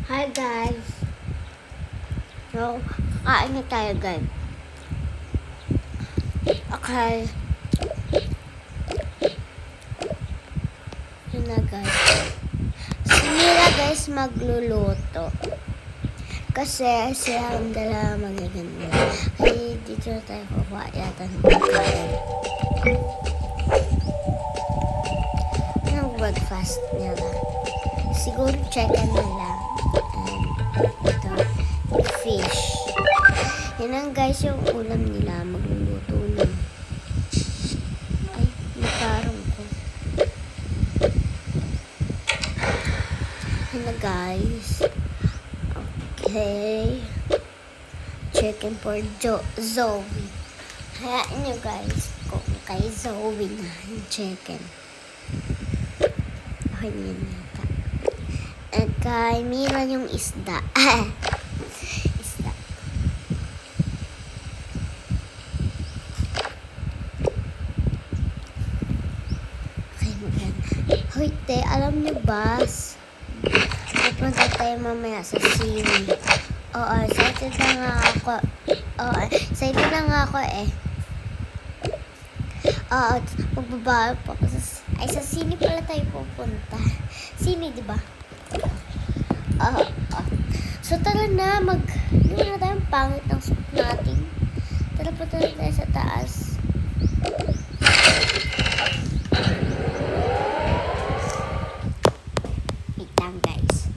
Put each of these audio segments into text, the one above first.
Hi guys. So, kakain na tayo guys. Okay. Yun na guys. Si Mira guys magluluto. Kasi siya ang dala magaganda. Ay, dito na tayo kukuha yata ng pagkain. Anong breakfast niya ba? Siguro chicken na lang. And ito, fish. Yan ang guys yung ulam nila. Magluluto na. Ay, natarong ko. Yan na guys. Okay. Chicken for Zoe. Hayaan nyo guys kung kay Zoe na yung chicken. Okay na yun yata. At kay Mira yung isda. Isda. Okay, maganda. Hoy, te, alam nyo ba? Pupunta tayo mamaya sa swimming. Oo, excited na nga ako. Oo, excited na nga ako eh. Oo, magbabawal po ako sa sine pala tayo pupunta. Sine, di ba? Oo. So, tara na, hindi na tayo pangit ng suit natin. Tara po tayo sa taas. Wait lang, guys.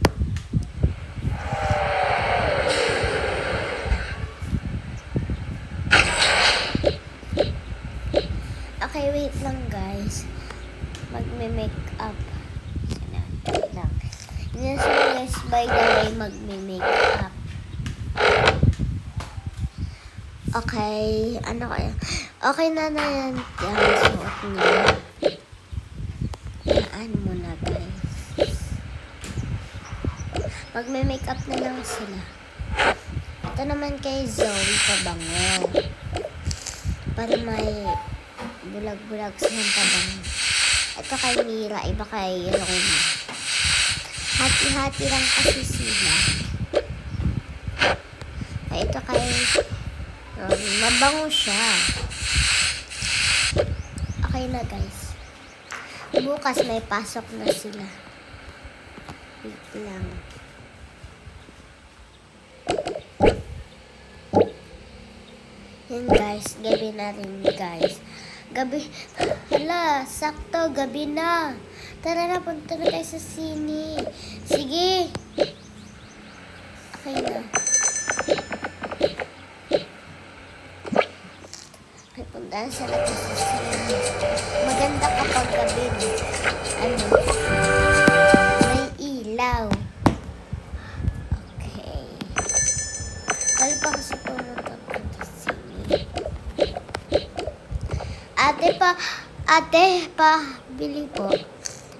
Okay, wait lang, guys. Magme-make up. Wait lang. Yun sila guys, by the way, magme-make up. Okay, ano kaya? Okay na yan. Yung suot nila. Ano mo na guys. Magme-make up na lang sila. Ito naman kay Zoe pabango. Para may bulag-bulag silang pabango. Ito kay Mira, iba kay Roma. Hati-hati lang kasi sila. Ay, ito kay Roma. Mabango siya. Okay na guys. Bukas may pasok na sila. Wait lang. Yan guys, gabi na rin guys. Gabi, hala, sakto, gabi na. Tara na, punta na tayo sa sine. Sige. Okay na. Okay, punta na sa labas sa sine. Maganda kapag gabi. Ano? May ilaw. Okay. Wala pa kasi pumunta sa sine. Ate pa, bili po.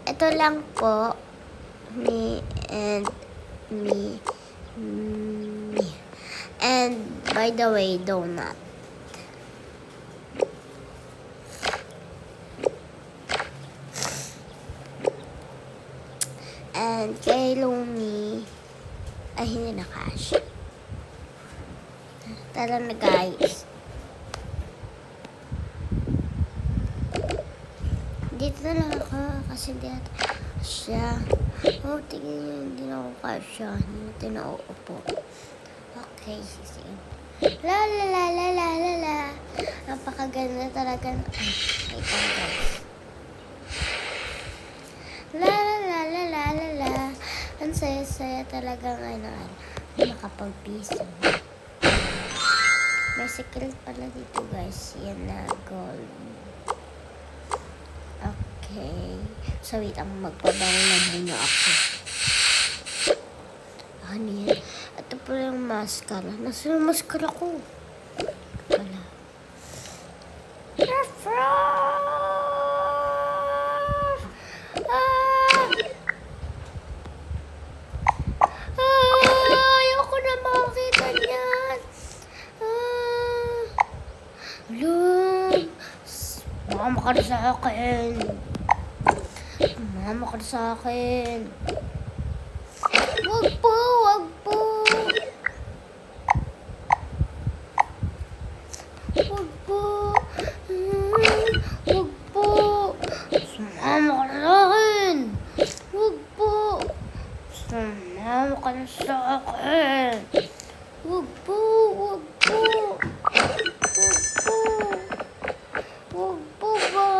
Ito lang po. Me. And by the way, donut. And kay Lumi, ay hindi na cash. Tara na guys. Dito na lang ako kasi dito siya. Oh, tingin nyo, hindi na ako kasya. Hindi na uupo. Okay, sige. La la la la la la la. Napakaganda talaga. Ay, wait lang guys. La la la la la la la. Ang saya-saya talagang makapag-piso. May secret pala dito guys. Yan na gold. Okay. So, wait, magpabango na muna ako. Ano yan? Ito pala yung mascara. Nasa yung mascara ko? Wala. Ayoko na makakita niyan. Mama ka na sa akin. Mama ka na sa akin. Wag po, wag po. Wag po. Wag po. Sumama ka na sa akin. Wag po. Sumama ka na sa akin. Wag po, wag po. Wag po. Wag po ba?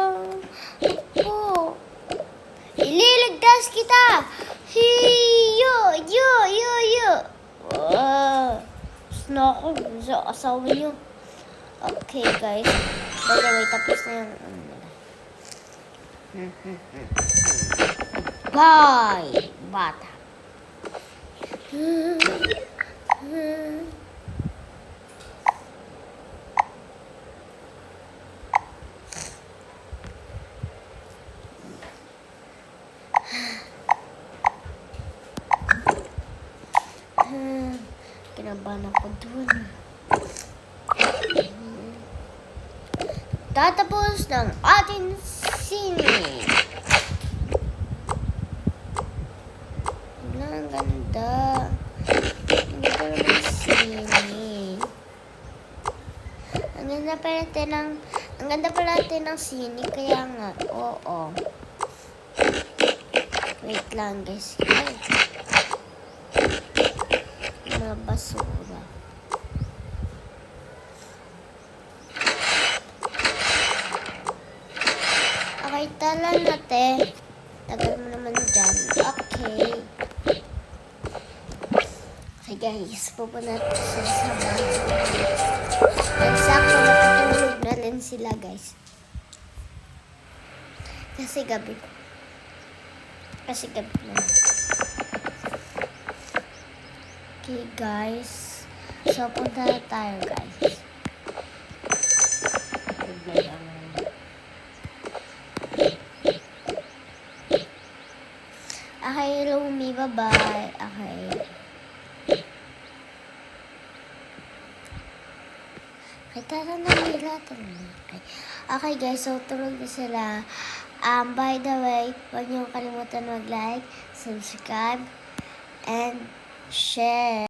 Wag po. Ililigtas kita. Hiyo, yo, yo, yo. Gusto na ako sa asawa niyo. Okay, guys. By the way, tapos na yung bye, bata. Kinabahan ako dun. Tatapos ng ating sine. Wala, ang ganda. Ang ganda ng sine. Ang ganda pala natin ng sine, kaya nga, oo. Wait lang, guys. Ay. Mga basura. Okay, tala natin. Tagal mo naman dyan. Okay. Okay guys, pupunta natin sila sa bahay. Eksakto, matutulog na rin sila guys. Kasi gabi na. Okay guys. So, punta na tayo guys. Okay, Lumi, bye-bye. Okay. Okay, tara na nila. Okay guys, so tulog na sila. By the way, huwag niyo kalimutan mag-like, subscribe, and share.